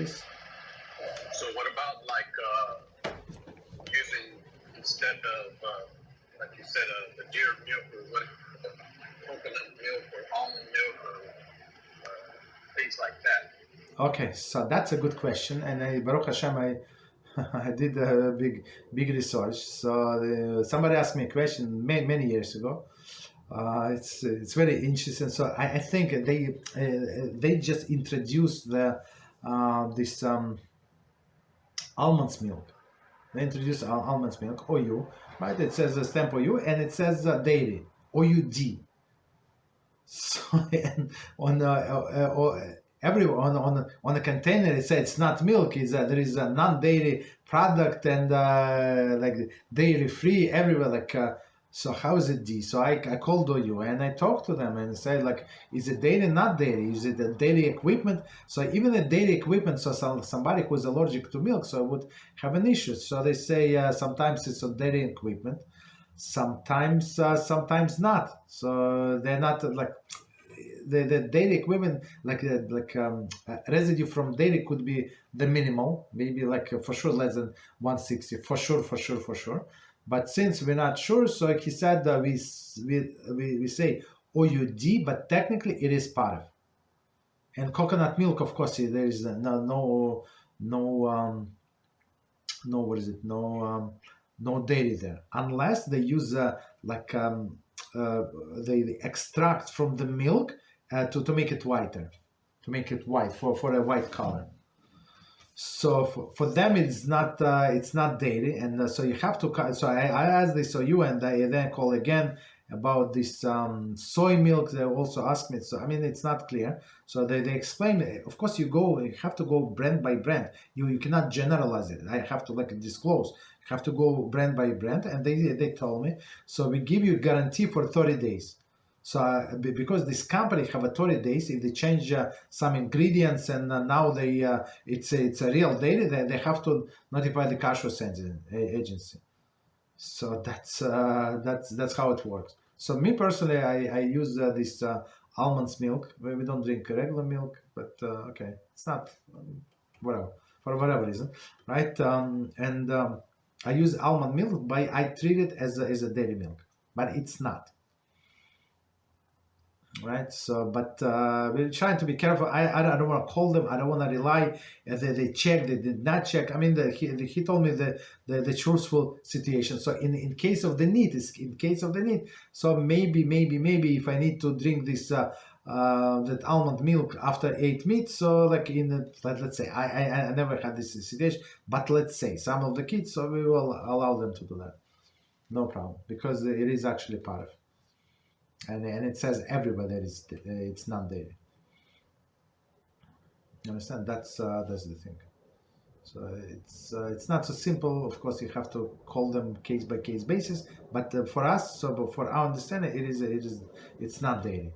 please. So what about using instead of like you said the deer milk or what coconut milk or almond milk or things like that? Okay, so that's a good question, and Baruch Hashem, I did a big research. So somebody asked me a question many years ago. It's very interesting. So I think they just introduced this almonds milk. They introduced almonds milk, OU, right? It says stamp OU, and it says dairy, OUD. So and on the container it says it's not milk. There is a non-dairy product and like dairy free everywhere. So how is it D? So I called OU and I talked to them and said like, is it dairy, not dairy? Is it a dairy equipment? So even a dairy equipment, so somebody who's allergic to milk, so would have an issue. So they say sometimes it's a dairy equipment, sometimes not. So they're not like the dairy equipment, residue from dairy could be the minimal, maybe for sure less than 160, for sure. But since we're not sure, so he said we say OUD, but technically it is Parve. And coconut milk, of course, there is no dairy there, unless they use they extract from the milk to make it whiter, to make it white for a white color. So for them it's not dairy, and so you have to. So I asked this OU, and I then call again about this soy milk. They also asked me. So I mean it's not clear. So they explain. Of course you have to go brand by brand. You cannot generalize it. I have to disclose. You have to go brand by brand, and they told me. So we give you guarantee for 30 days. So because this company have a 30 days, if they change some ingredients and now it's a real dairy, they have to notify the Kosher agency. So that's how it works. So me personally, I use this almonds milk. We don't drink regular milk, but okay, it's not whatever for whatever reason, right? I use almond milk, but I treat it as a dairy milk, but it's not. Right, so but we're trying to be careful. I don't want to call them. I don't want to rely. They check. They did not check. I mean, he told me the truthful situation. So in case of the need, so maybe if I need to drink this that almond milk after 8 meat. So let's say I never had this situation, but let's say some of the kids. So we will allow them to do that. No problem, because it is actually part of. And it says everywhere that it's non-dairy. You understand? That's the thing. So it's not so simple. Of course, you have to call them case by case basis. But for us, for our understanding, it's not dairy.